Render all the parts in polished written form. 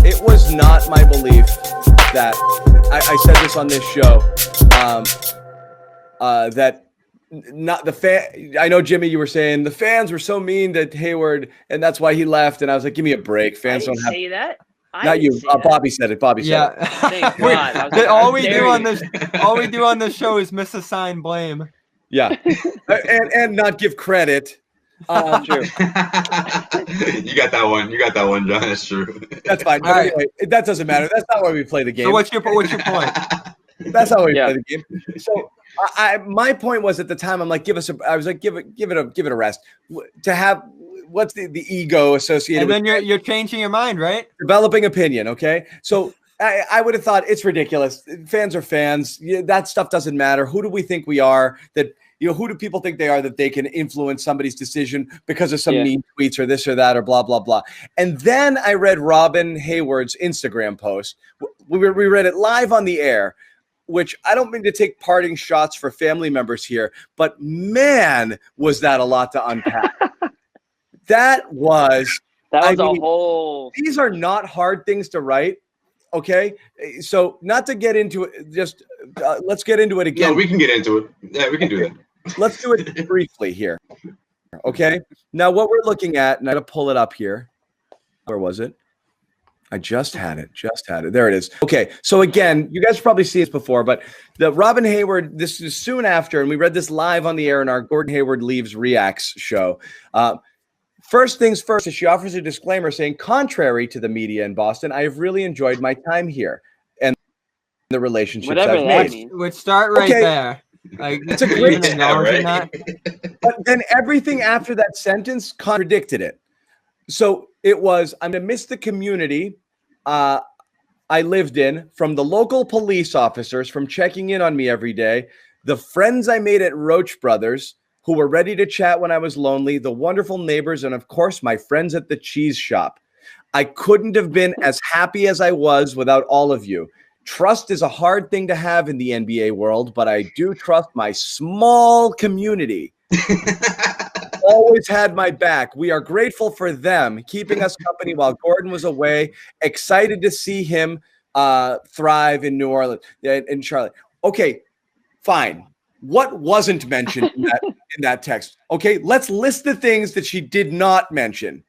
it was not my belief that I said this on this show, that not the fan. I know, Jimmy, you were saying the fans were so mean to Hayward, and that's why he left. And I was like, give me a break. Fans don't have. Say that. Not you. Bobby said it. Bobby said it. Thank God. All we do on this show is misassign blame. Yeah, and not give credit. True. You got that one. You got that one, John. That's true. That's fine. But anyway, that doesn't matter. That's not why we play the game. So what's your point? That's how we play the game. So my point was, at the time, I'm like, give it a rest. To have what's the ego associated? And then you're changing your mind, right? Developing opinion. Okay, so I would have thought it's ridiculous. Fans are fans. That stuff doesn't matter. Who do we think we are? That who do people think they are that they can influence somebody's decision because of some mean tweets or this or that or blah, blah, blah. And then I read Robyn Hayward's Instagram post. We read it live on the air, which I don't mean to take parting shots for family members here, but man, was that a lot to unpack. That was a whole. These are not hard things to write. Okay, so not to get into it, just let's get into it again. No, we can get into it. Yeah, we can do that. Let's do it briefly here. Okay, now what we're looking at, and I'm going to pull it up here. Where was it? I just had it. There it is. Okay, so again, you guys probably seen this before, but the Robyn Hayward, this is soon after, and we read this live on the air in our Gordon Hayward Leaves Reacts show. First things first, she offers a disclaimer saying, contrary to the media in Boston, I have really enjoyed my time here and the relationships I've made. Would start right there. Like, it's a great right? But then everything after that sentence contradicted it. So it was, I'm going to miss the community I lived in, from the local police officers, from checking in on me every day, the friends I made at Roach Brothers, who were ready to chat when I was lonely, the wonderful neighbors, and of course, my friends at the cheese shop. I couldn't have been as happy as I was without all of you. Trust is a hard thing to have in the NBA world, but I do trust my small community. Always had my back. We are grateful for them keeping us company while Gordon was away. Excited to see him thrive in New Orleans, in Charlotte. Okay, fine. What wasn't mentioned in that text? Okay, let's list the things that she did not mention.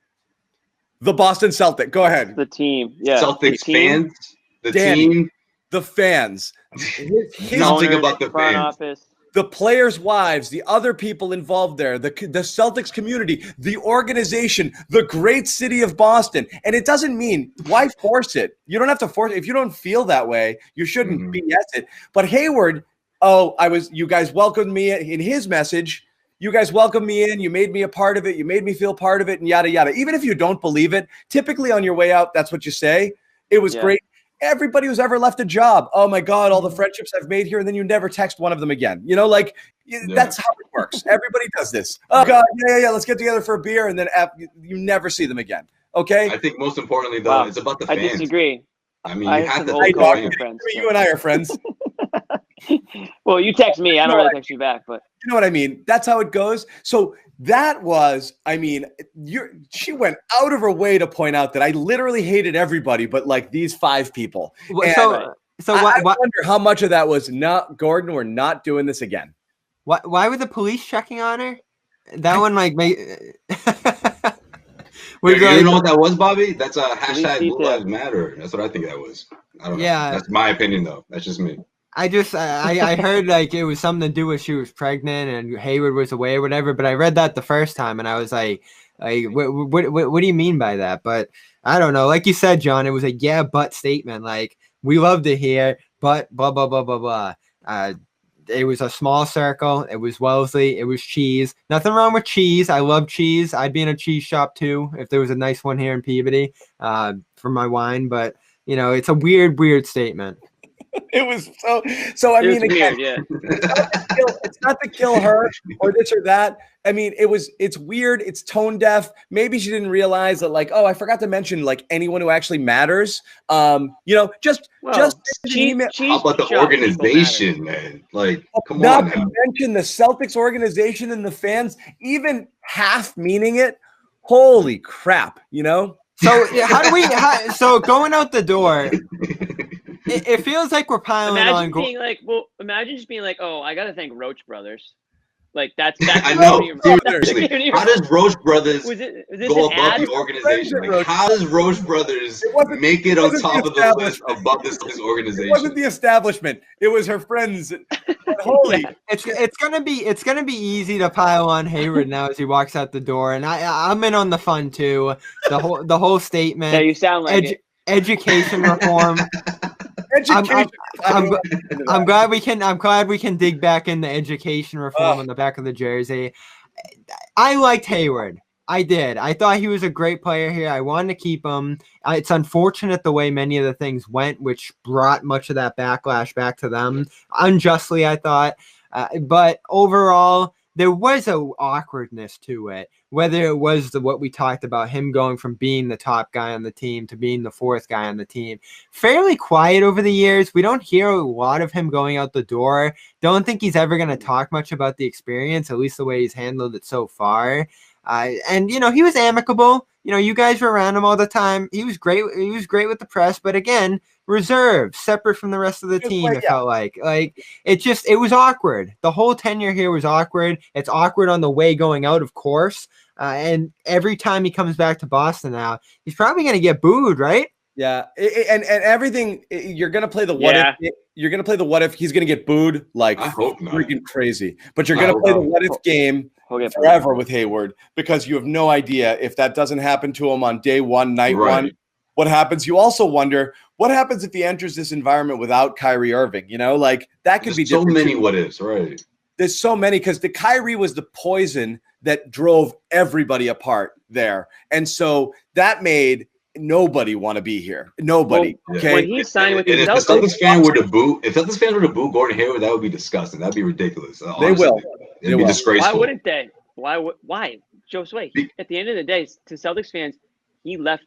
The Boston Celtics. Go ahead. The team. Yeah. Celtics fans. The Danny, team. The fans. Nothing about the front fans. office. The players' wives, the other people involved there, the Celtics community, the organization, the great city of Boston. And it doesn't mean, why force it? You don't have to force it. If you don't feel that way, you shouldn't BS it. But Hayward, you guys welcomed me in his message. You guys welcomed me in. You made me a part of it. You made me feel part of it, and yada, yada. Even if you don't believe it, typically on your way out, that's what you say. It was great. Everybody who's ever left a job, oh my God, all the friendships I've made here, and then you never text one of them again. That's how it works. Everybody does this. Oh God, yeah, let's get together for a beer, and then you never see them again. Okay? I think most importantly, though, it's about the fans. I disagree. I mean, you have to friends. You and I are friends. Well, you text me. I don't really text you back, but you know what I mean? That's how it goes. So that was, she went out of her way to point out that I literally hated everybody, but like these 5 people. I wonder how much of that was not Gordon. We're not doing this again. Why were the police checking on her? That one you know what that was, Bobby? That's a hashtag Blue Lives Matter. That's what I think that was. I don't know. That's my opinion, though. That's just me. I heard like it was something to do with she was pregnant and Hayward was away or whatever, but I read that the first time and I was like what do you mean by that? But I don't know. Like you said, John, it was a but statement. Like, we love to hear, but blah, blah, blah, blah, blah. It was a small circle. It was Wellesley. It was cheese. Nothing wrong with cheese. I love cheese. I'd be in a cheese shop too if there was a nice one here in Peabody for my wine. But, it's a weird statement. It was so. I mean, again, weird, it's not to kill her or this or that. I mean, it's weird. It's tone deaf. Maybe she didn't realize that, like, I forgot to mention like anyone who actually matters. Just email. How about the organization, man? Like, come on. Not to mention the Celtics organization and the fans, even half meaning it. Holy crap! So how do we? So going out the door, it feels like we're piling on. Imagine just being like, oh, I got to thank Roach Brothers. Like that's I know. Seriously, how does Roach Brothers go above the organization? Like, how does Roach Brothers make it on top of the list above this organization? It wasn't the establishment. It was her friends. Holy, it's gonna be easy to pile on Hayward now as he walks out the door, and I'm in on the fun too. The whole statement. Yeah, you sound like education reform. I'm glad we can dig back into education reform on the back of the jersey. I liked Hayward. I did. I thought he was a great player here. I wanted to keep him. It's unfortunate the way many of the things went, which brought much of that backlash back to them unjustly, I thought. But overall, there was an awkwardness to it, whether it was what we talked about, him going from being the top guy on the team to being the fourth guy on the team. Fairly quiet over the years. We don't hear a lot of him going out the door. Don't think he's ever going to talk much about the experience, at least the way he's handled it so far. And, he was amicable. You guys were around him all the time. He was great. He was great with the press. But again, reserved, separate from the rest of the team, it felt like. It was awkward. The whole tenure here was awkward. It's awkward on the way going out, of course. And every time he comes back to Boston now, he's probably going to get booed, right? Yeah. And everything, you're going to play the what if. You're going to play the what if. He's going to get booed like freaking crazy. But you're going to play the what if game forever with Hayward, because you have no idea if that doesn't happen to him on day one, night one, what happens. You also wonder what happens if he enters this environment without Kyrie Irving. That could be so many what ifs, right? There's so many, because the Kyrie was the poison that drove everybody apart there, and so that made nobody want to be here. Nobody. Okay. When he signed with the Celtics, if the Celtics fans were to boo Gordon Hayward, that would be disgusting. That'd be ridiculous. Honestly. They will. It'd be disgraceful. Why wouldn't they? Why? Joe Sway. At the end of the day, to Celtics fans, he left.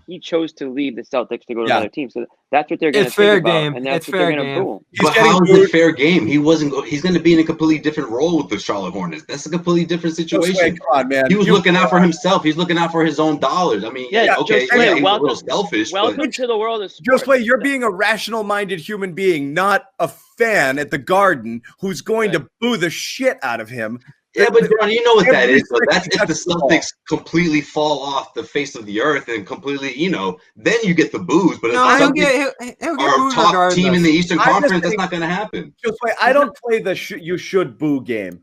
He chose to leave the Celtics to go to another team. So that's what they're going to think about, and that's what they're going to boo. But how is it fair game? He's going to be in a completely different role with the Charlotte Hornets. That's a completely different situation. Come on, man. He was looking out for himself. He's looking out for his own dollars. I mean, he's a little selfish. Welcome to the world of sports. Joe Sway, you're being a rational-minded human being, not a fan at the Garden who's going to boo the shit out of him. Yeah, but John, you know what that is. So that's if the Celtics completely fall off the face of the earth and completely, then you get the boos. But if our top team in the Eastern Conference, that's not going to happen. Just wait, I don't play the you should boo game.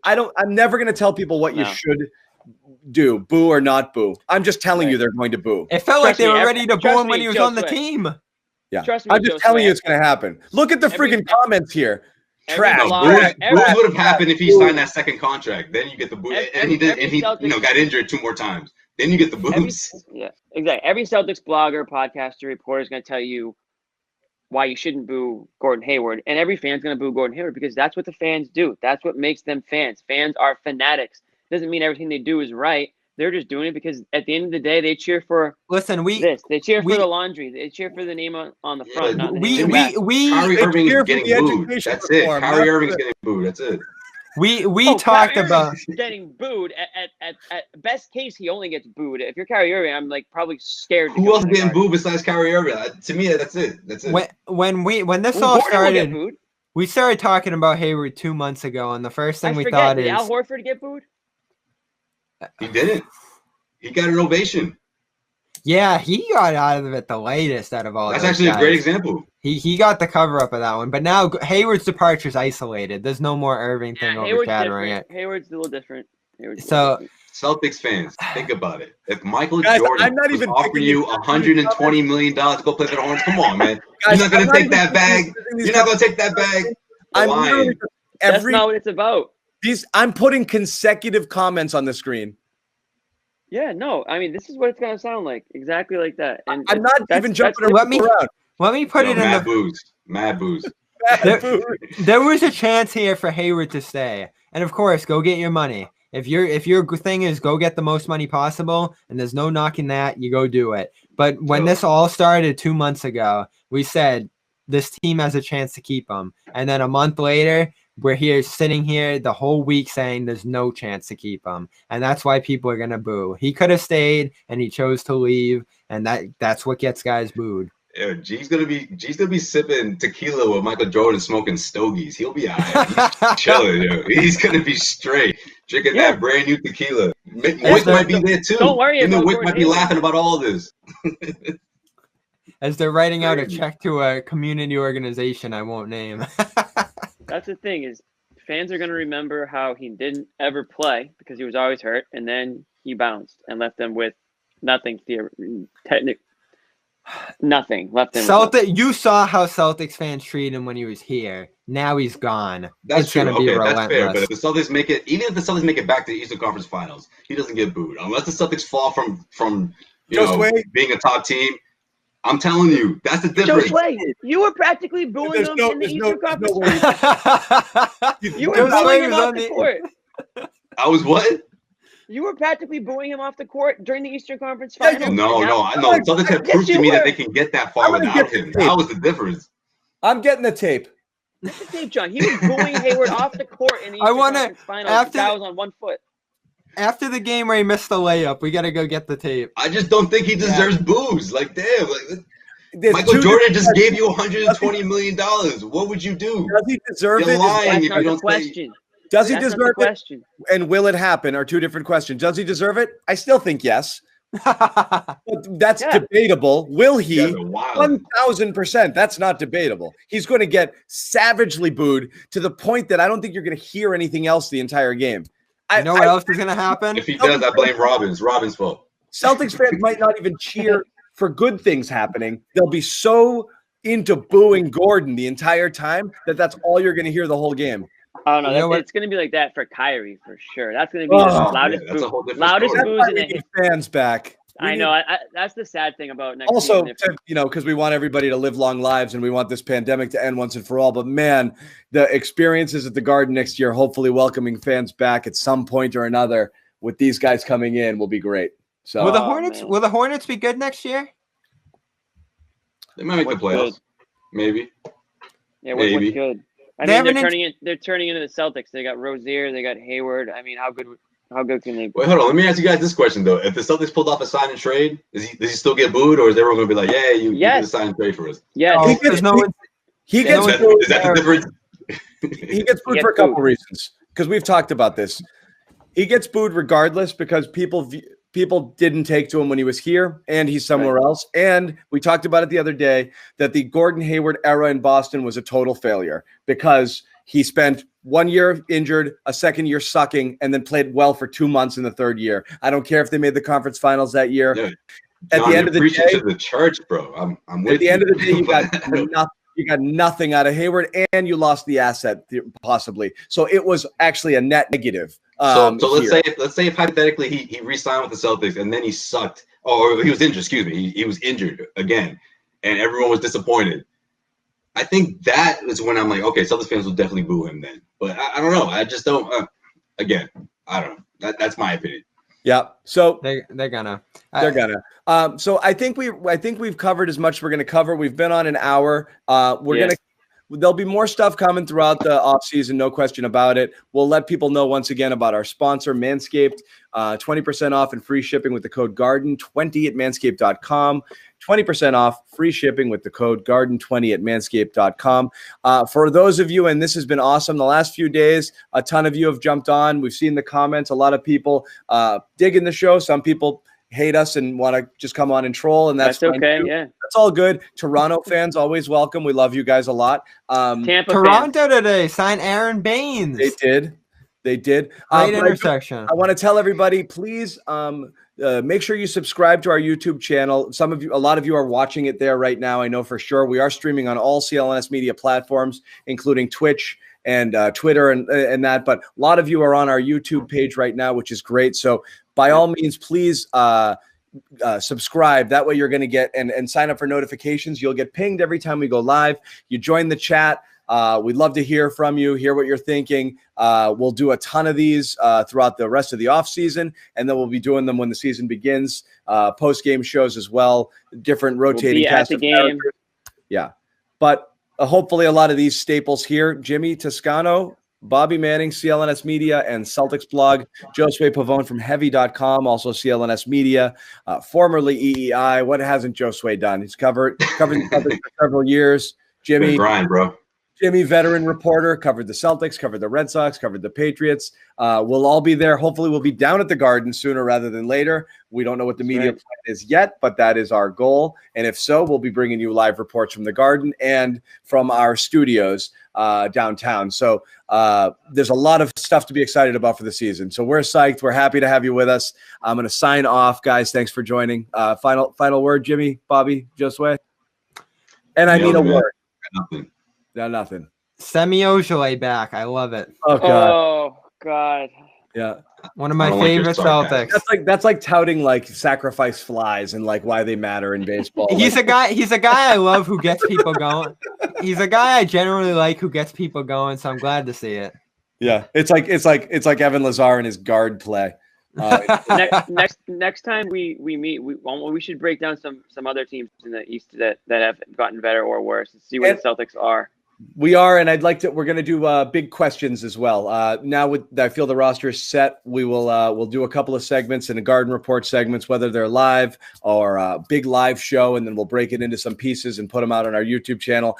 I'm never going to tell people what you should do, boo or not boo. I'm just telling you they're going to boo. It felt like they were ready to boo him when he was on the team. Yeah, I'm just telling you it's going to happen. Look at the freaking comments here. Trash. Booze would have happened if he signed that second contract. Then you get the boo, and he got injured 2 more times. Then you get the boos. Yeah, exactly. Every Celtics blogger, podcaster, reporter is going to tell you why you shouldn't boo Gordon Hayward, and every fan's going to boo Gordon Hayward because that's what the fans do. That's what makes them fans. Fans are fanatics. Doesn't mean everything they do is right. They're just doing it because at the end of the day, they cheer for They cheer for the laundry. They cheer for the name on the front. Not the Kyrie Irving is getting booed. That's it. Kyrie Irving's getting booed. That's it. We talked about getting booed. At best case, he only gets booed. If you're Kyrie Irving, I'm probably scared. Who else getting booed besides Kyrie Irving? To me, that's it. That's it. When this all started, we started talking about Hayward 2 months ago, and the first thing we thought is did Al Horford get booed? He didn't. He got an ovation. Yeah, he got out of it the latest out of all. That's actually a great example. He got the cover up of that one, but now Hayward's departure is isolated. There's no more Irving thing overshadowing it. Hayward's a little different. Celtics fans, think about it. If Michael Jordan was offering you $120 million to go play for the Hornets, come on, man. You're not going to take that bag. You're not going to take that bag. That's not what it's about. I'm putting consecutive comments on the screen. Yeah, no. I mean, this is what it's going to sound like. Exactly like that. And I'm not even jumping around. Let me put it in Mad booze. Mad booze. There was a chance here for Hayward to stay. And, of course, go get your money. If your thing is go get the most money possible, and there's no knocking that, you go do it. But when this all started 2 months ago, we said this team has a chance to keep him. And then a month later, we're here sitting here the whole week saying there's no chance to keep him, and that's why people are gonna boo. He could have stayed, and he chose to leave, and that's what gets guys booed. Yeah, G's gonna be sipping tequila with Michael Jordan smoking stogies. He'll be all right. He's chilling, yo. He's gonna be straight, drinking that brand new tequila. Wick might be there too. Don't worry about Wick might be laughing about all this. As they're writing out a check to a community organization I won't name. That's the thing, is fans are going to remember how he didn't ever play because he was always hurt, and then he bounced and left them with nothing. Nothing left them. You saw how Celtics fans treat him when he was here. Now he's gone. That's true. Okay, that's fair. But if the Celtics make it, even if the Celtics make it back to the Eastern Conference Finals, he doesn't get booed unless the Celtics fall from being a top team. I'm telling you, that's the difference. You were practically booing him in the Eastern Conference. You were booing him off the court. I was what? You were practically booing him off the court during the Eastern Conference Finals. No. Celtics have proved to me that they can get that far without him. That was the difference. I'm getting the tape. Get the tape, John. He was booing Hayward off the court in the Eastern Conference Finals. That was on 1 foot. After the game where he missed the layup, we got to go get the tape. I just don't think he deserves boos. Like, damn. Michael Jordan just gave you $120 million. What would you do? Does he deserve You're it? lying if you don't question. Does he deserve it? And will it happen are two different questions. Does he deserve it? I still think yes. But that's debatable. Will he? 1,000%. That's not debatable. He's going to get savagely booed to the point that I don't think you're going to hear anything else the entire game. You know what else is going to happen? If he does, I blame Robyn. It's Robyn's fault. Celtics fans might not even cheer for good things happening. They'll be so into booing Gordon the entire time that's all you're going to hear the whole game. Oh, no, it's going to be like that for Kyrie for sure. That's going to be the loudest boo. Loudest boos in the fans back. I know. That's the sad thing about next also, season. Because we want everybody to live long lives and we want this pandemic to end once and for all. But man, the experiences at the Garden next year, hopefully welcoming fans back at some point or another with these guys coming in will be great. So will the Hornets be good next year? They might make the playoffs. Maybe. Yeah, what's good? I mean, they're turning into the Celtics. They got Rozier, they got Hayward. I mean, how good can they be? Wait, hold on. Let me ask you guys this question though: if the Celtics pulled off a sign and trade, does he still get booed, or is everyone gonna be like, "Yeah, you did a sign and trade for us"? Yeah, he gets booed. Is that the difference? He gets booed for a couple reasons because we've talked about this. He gets booed regardless because people didn't take to him when he was here and he's somewhere else. And we talked about it the other day that the Gordon Hayward era in Boston was a total failure because he spent 1 year injured, a second year sucking, and then played well for 2 months in the third year. I don't care if they made the conference finals that year. Yeah. At the end of the day, to the church, bro. I'm with at the end of the day, you got nothing out of Hayward, and you lost the asset possibly. So it was actually a net negative. So let's say if hypothetically he re-signed with the Celtics and then he sucked, or he was injured. Excuse me, he was injured again, and everyone was disappointed. I think that is when I'm like, okay, Celtics fans will definitely boo him then. But I don't know. I just don't. Again, I don't know. That's my opinion. Yeah. So they're gonna. So I think we've covered as much as we're gonna cover. We've been on an hour. There'll be more stuff coming throughout the offseason, no question about it. We'll let people know once again about our sponsor, Manscaped. 20% off and free shipping with the code GARDEN20 at manscaped.com. 20% off, free shipping with the code GARDEN20 at manscaped.com. For those of you, and this has been awesome, the last few days, a ton of you have jumped on. We've seen the comments. A lot of people digging the show. Some people hate us and want to just come on and troll, and that's okay. Too. Yeah, that's all good. Toronto fans always welcome. We love you guys a lot. Toronto today signed Aaron Baines. They did. Great intersection. I want to tell everybody, please make sure you subscribe to our YouTube channel. A lot of you are watching it there right now. I know for sure. We are streaming on all CLNS media platforms, including Twitch and Twitter and that. But a lot of you are on our YouTube page right now, which is great. So by all means, please subscribe. That way you're going to get and sign up for notifications. You'll get pinged every time we go live. You join the chat. We'd love to hear from you, hear what you're thinking. We'll do a ton of these throughout the rest of the off season, and then we'll be doing them when the season begins. Post-game shows as well, different rotating cast of characters. Yeah, but hopefully a lot of these staples here. Jimmy Toscano, Bobby Manning, CLNS Media, and Celtics blog. Josue Pavone from Heavy.com, also CLNS Media, formerly EEI. What hasn't Josue done? He's covered the Celtics for several years. Jimmy, grind, bro. Jimmy, veteran reporter, covered the Celtics, covered the Red Sox, covered the Patriots. We'll all be there. Hopefully, we'll be down at the Garden sooner rather than later. We don't know what the media plan is yet, but that is our goal. And if so, we'll be bringing you live reports from the Garden and from our studios downtown. So there's a lot of stuff to be excited about for the season. So we're psyched. We're happy to have you with us. I'm going to sign off, guys. Thanks for joining. Final word, Jimmy, Bobby, Josue. And I mean a word. Nothing. No, nothing. Semi Ojale back. I love it. Oh God. Oh God. Yeah. One of my favorite Celtics. That's like touting like sacrifice flies and like why they matter in baseball. He's a guy I love who gets people going. He's a guy I generally like who gets people going, so I'm glad to see it. Yeah. It's like Evan Lazar and his guard play. Next time we meet, we should break down some other teams in the East that have gotten better or worse and see where the Celtics are. We are, and we're going to do big questions as well. Now I feel the roster is set, we'll do a couple of segments and a Garden Report segments, whether they're live or a big live show, and then we'll break it into some pieces and put them out on our YouTube channel.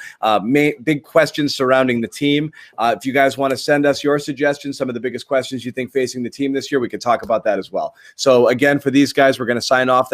Big questions surrounding the team. If you guys want to send us your suggestions, some of the biggest questions you think facing the team this year, we could talk about that as well. So again, for these guys, we're going to sign off.